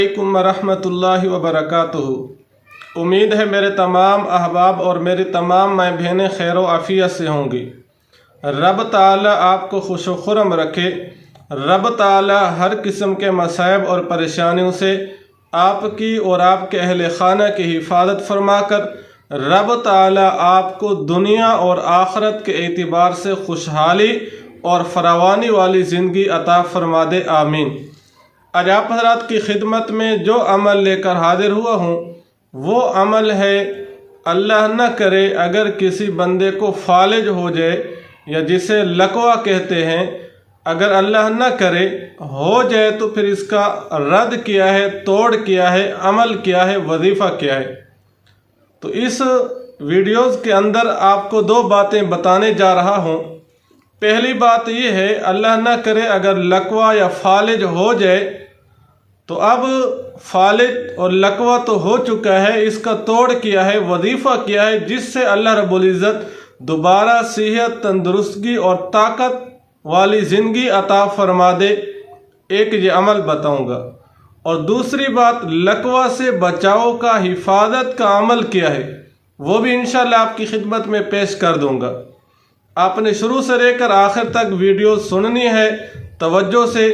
अलैकुम वरहमतुल्लाहि वबरकातुहू। उम्मीद है मेरे तमाम अहबाब और मेरी तमाम माँ बहनें खैर व आफ़ियत से होंगी। रब ताला आपको खुश व खुरम रखे। रब ताला हर किस्म के मसाइब और परेशानियों से आपकी और आपके अहल खाना की हिफाजत फरमाकर रब ताला आपको दुनिया और आखरत के एतबार से खुशहाली और फरावानी वाली ज़िंदगी अता फरमा दे, आमीन। आज आप हज़रात की खिदमत में जो अमल लेकर हाजिर हुआ हूँ वो अमल है, अल्लाह न करे अगर किसी बंदे को फालिज हो जाए या जिसे लकवा कहते हैं, अगर अल्लाह न करे हो जाए तो फिर इसका रद्द किया है, तोड़ किया है, अमल किया है, वजीफ़ा किया है। तो इस वीडियोज़ के अंदर आपको दो बातें बताने जा रहा हूँ। पहली बात ये है, अल्लाह न करे अगर लकवा या फालिज हो जाए तो अब फालिज और लकवा तो हो चुका है, इसका तोड़ किया है, वजीफ़ा किया है, जिससे अल्लाह रब्बुल इज़्ज़त दोबारा सेहत, तंदुरुस्ती और ताकत वाली ज़िंदगी अता फरमा दे। एक ये अमल बताऊंगा। और दूसरी बात, लकवा से बचाव का, हिफाजत का अमल क्या है वो भी इंशाअल्लाह आपकी खिदमत में पेश कर दूंगा। आपने शुरू से लेकर आखिर तक वीडियो सुननी है तवज्जो से।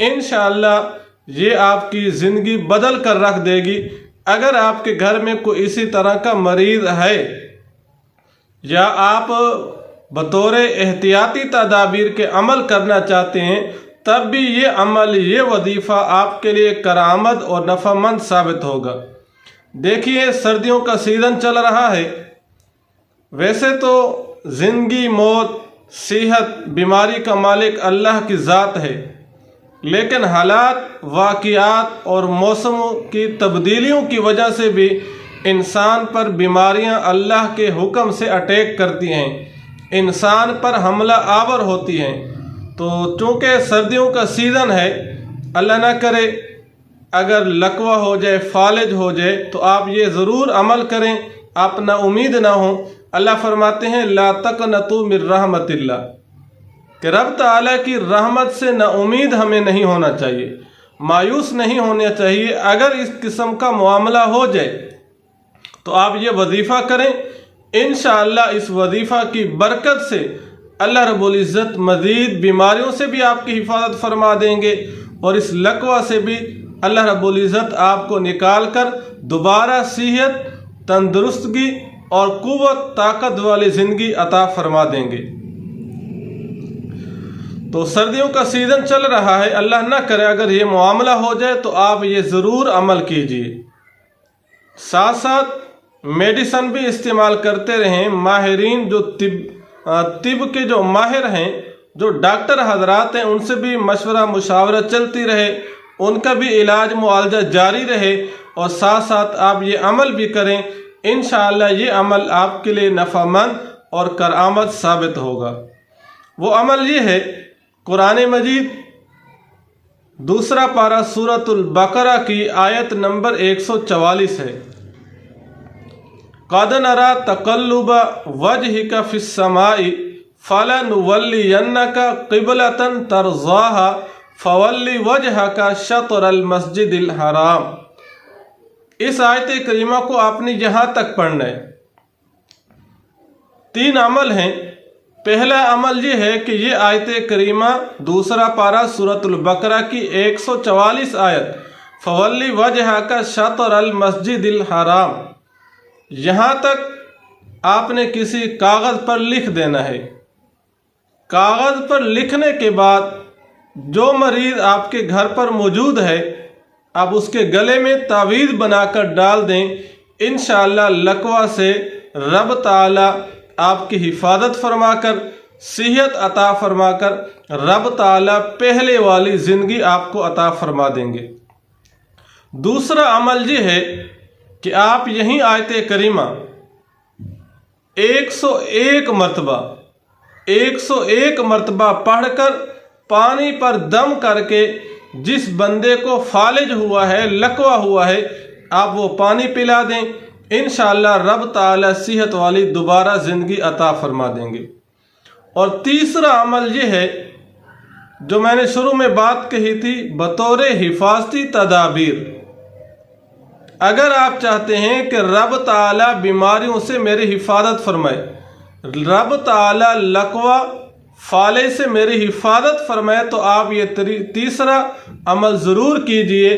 इंशाअल्लाह ये आपकी ज़िंदगी बदल कर रख देगी। अगर आपके घर में कोई इसी तरह का मरीज़ है या आप बतौर एहतियाती तदाबीर के अमल करना चाहते हैं, तब भी ये अमल, ये वजीफ़ा आपके लिए करामत और नफ़ामंद साबित होगा। देखिए, सर्दियों का सीज़न चल रहा है। वैसे तो ज़िंदगी, मौत, सेहत, बीमारी का मालिक अल्लाह की ज़ात है, लेकिन हालात, वाक़ियात और मौसमों की तब्दीलियों की वजह से भी इंसान पर बीमारियां अल्लाह के हुक्म से अटैक करती हैं, इंसान पर हमला आवर होती हैं। तो चूँकि सर्दियों का सीज़न है, अल्लाह ना करे अगर लकवा हो जाए, फालिज हो जाए, तो आप ये ज़रूर अमल करें, आप ना उम्मीद ना हो। अल्लाह फरमाते हैं, ला तक़नतू मिन रहमतिल्लाह, कि रब ताला की रहमत से ना उम्मीद हमें नहीं होना चाहिए, मायूस नहीं होना चाहिए। अगर इस किस्म का मामला हो जाए तो आप ये वजीफ़ा करें। इंशाअल्लाह इस वजीफ़ा की बरकत से अल्लाह रब्बुल इज़्ज़त मज़ीद बीमारियों से भी आपकी हिफाजत फरमा देंगे और इस लकवा से भी अल्लाह रब्बुल इज़्ज़त आपको निकाल कर दोबारा सेहत, तंदुरुस्ती और कुव्वत, ताकत वाली ज़िंदगी अता फरमा देंगे। तो सर्दियों का सीज़न चल रहा है, अल्लाह ना करे अगर ये मामला हो जाए तो आप ये ज़रूर अमल कीजिए। साथ साथ मेडिसन भी इस्तेमाल करते रहें। माहिरीन जो तिब के जो माहिर हैं, जो डॉक्टर हजरात हैं, उनसे भी मशवरा मुशावरत चलती रहे, उनका भी इलाज मुआलजा जारी रहे और साथ साथ आप ये अमल भी करें। इंशाअल्लाह ये अमल आपके लिए नफ़ामंद और करामत साबित होगा। वो अमल ये है, कुरान मजीद दूसरा पारा सूरतुल बकरा की आयत नंबर 144 है। क़द नरा तक़ल्लुब वजहिका फिस समाई फलनुवल्लियन्नका क़िबलतन तरज़ाहा फवल्लि वजहका शत्रल मस्जिदिल हराम। इस आयत करीमा को आपने यहाँ तक पढ़ना है। 3 अमल हैं। पहला अमल ये है कि ये आयत करीमा दूसरा पारा सूरतुल बकरा की 144 आयत, फवल्ली वजहका शत्रल मस्जिदिल हराम, यहाँ तक आपने किसी कागज़ पर लिख देना है। कागज़ पर लिखने के बाद जो मरीज़ आपके घर पर मौजूद है, आप उसके गले में तावीज़ बनाकर डाल दें। इंशाअल्लाह लकवा से रब ताला आपकी हिफाजत फरमाकर, सेहत अता फरमाकर रब ताला पहले वाली ज़िंदगी आपको अता फरमा देंगे। दूसरा अमल ये है कि आप यही आयत करीमा 101 मरतबा पढ़कर पानी पर दम करके जिस बंदे को फालिज हुआ है, लकवा हुआ है, आप वो पानी पिला दें। इंशाअल्लाह रब ताला सेहत वाली दोबारा ज़िंदगी अता फरमा देंगे। और तीसरा अमल ये है जो मैंने शुरू में बात कही थी, बतौर हिफाजती तदाबीर, اگر آپ چاہتے ہیں کہ رب تعالیٰ بیماریوں سے میری حفاظت فرمائے، رب تعالیٰ لقوہ فالج سے میری حفاظت فرمائے، تو آپ یہ تیسرا عمل ضرور کیجئے،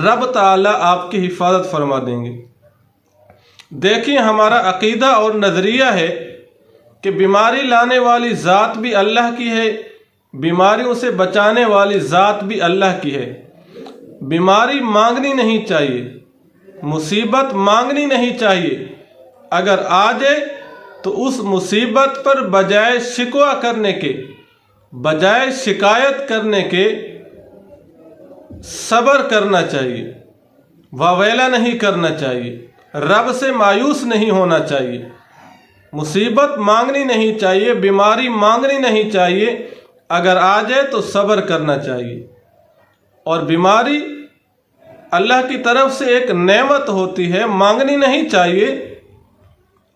رب تعالیٰ آپ کی حفاظت فرما دیں گے۔ دیکھیں، ہمارا عقیدہ اور نظریہ ہے کہ بیماری لانے والی ذات بھی اللہ کی ہے، بیماریوں سے بچانے والی ذات بھی اللہ کی ہے۔ بیماری مانگنی نہیں چاہیے، مصیبت مانگنی نہیں چاہیے، اگر آ جائے تو اس مصیبت پر بجائے شکوہ کرنے کے، بجائے شکایت کرنے کے صبر کرنا چاہیے، واویلا نہیں کرنا چاہیے، رب سے مایوس نہیں ہونا چاہیے، مصیبت مانگنی نہیں چاہیے، بیماری مانگنی نہیں چاہیے، اگر آ جائے تو صبر کرنا چاہیے۔ اور بیماری اللہ کی طرف سے ایک نعمت ہوتی ہے، مانگنی نہیں چاہیے۔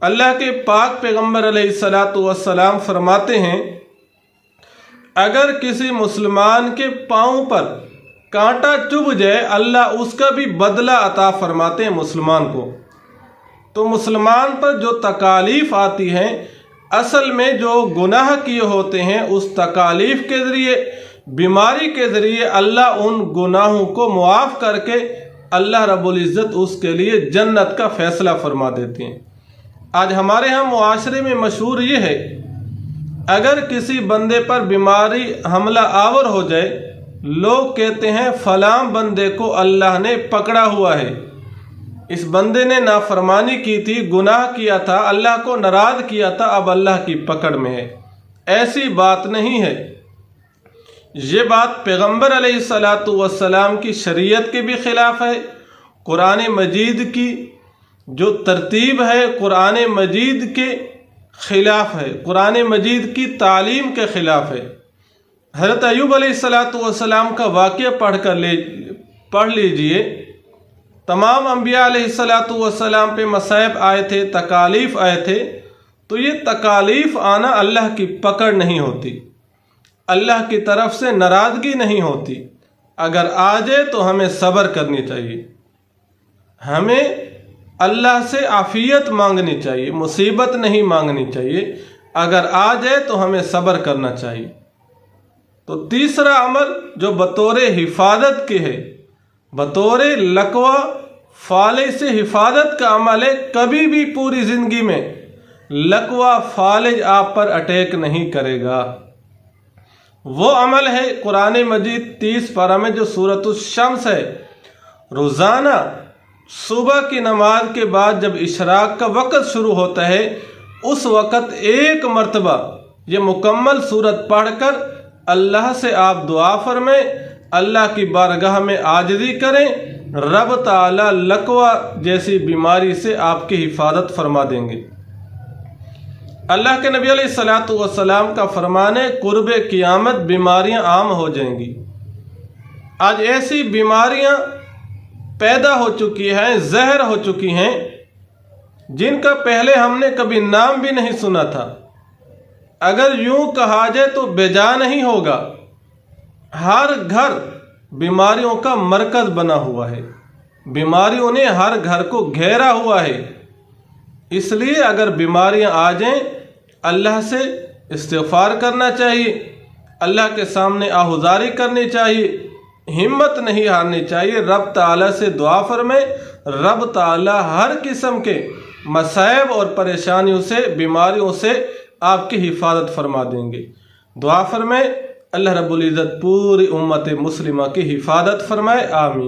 اللہ کے پاک پیغمبر علیہ السلام فرماتے ہیں، اگر کسی مسلمان کے پاؤں پر کانٹا چبھ جائے، اللہ اس کا بھی بدلہ عطا فرماتے ہیں مسلمان کو۔ تو مسلمان پر جو تکالیف آتی ہیں، اصل میں جو گناہ کیے ہوتے ہیں، اس تکالیف کے ذریعے، بیماری کے ذریعے اللہ ان گناہوں کو معاف کر کے اللہ رب العزت اس کے لیے جنت کا فیصلہ فرما دیتے ہیں۔ آج ہمارے ہاں معاشرے میں مشہور یہ ہے، اگر کسی بندے پر بیماری حملہ آور ہو جائے، لوگ کہتے ہیں فلاں بندے کو اللہ نے پکڑا ہوا ہے، اس بندے نے نافرمانی کی تھی، گناہ کیا تھا، اللہ کو ناراض کیا تھا، اب اللہ کی پکڑ میں ہے۔ ایسی بات نہیں ہے، یہ بات پیغمبر علیہ السلام کی شریعت کے بھی خلاف ہے، قرآن مجید کی جو ترتیب ہے قرآن مجید کے خلاف ہے، قرآن مجید کی تعلیم کے خلاف ہے۔ حضرت ایوب علیہ السلام کا واقعہ پڑھ لیجئے۔ تمام انبیاء علیہ السلام پہ مصائب آئے تھے، تکالیف آئے تھے، تو یہ تکالیف آنا اللہ کی پکڑ نہیں ہوتی، اللہ کی طرف سے ناراضگی نہیں ہوتی۔ اگر آ جائے تو ہمیں صبر کرنی چاہیے، ہمیں اللہ سے عافیت مانگنی چاہیے، مصیبت نہیں مانگنی چاہیے، اگر آ جائے تو ہمیں صبر کرنا چاہیے۔ تو تیسرا عمل جو بطور حفاظت کے ہے، بطور لقوہ فالج سے حفاظت کا عمل ہے، کبھی بھی پوری زندگی میں لقوہ فالج آپ پر اٹیک نہیں کرے گا۔ وہ عمل ہے قرآن مجید 30 پارہ میں جو سورۃ الشمس ہے، روزانہ صبح کی نماز کے بعد جب اشراق کا وقت شروع ہوتا ہے، اس وقت ایک مرتبہ یہ مکمل سورت پڑھ کر اللہ سے آپ دعا فرمائیں، اللہ کی بارگاہ میں عاجزی کریں، رب تعالی لقوہ جیسی بیماری سے آپ کی حفاظت فرما دیں گے۔ اللہ کے نبی علیہ السلام کا فرمان ہے، قرب قیامت بیماریاں عام ہو جائیں گی۔ آج ایسی بیماریاں پیدا ہو چکی ہیں، زہر ہو چکی ہیں، جن کا پہلے ہم نے کبھی نام بھی نہیں سنا تھا۔ اگر یوں کہا جائے تو بے جا نہیں ہوگا، ہر گھر بیماریوں کا مرکز بنا ہوا ہے، بیماریوں نے ہر گھر کو گھیرا ہوا ہے۔ اس لیے اگر بیماریاں آ جائیں، اللہ سے استغفار کرنا چاہیے، اللہ کے سامنے آہوزاری کرنی چاہیے، ہمت نہیں ہارنی چاہیے، رب تعالیٰ سے دعا فرمائے، رب تعالیٰ ہر قسم کے مصائب اور پریشانیوں سے، بیماریوں سے آپ کی حفاظت فرما دیں گے۔ دعا فرمائے، اللہ رب العزت پوری امت مسلمہ کی حفاظت فرمائے، آمین۔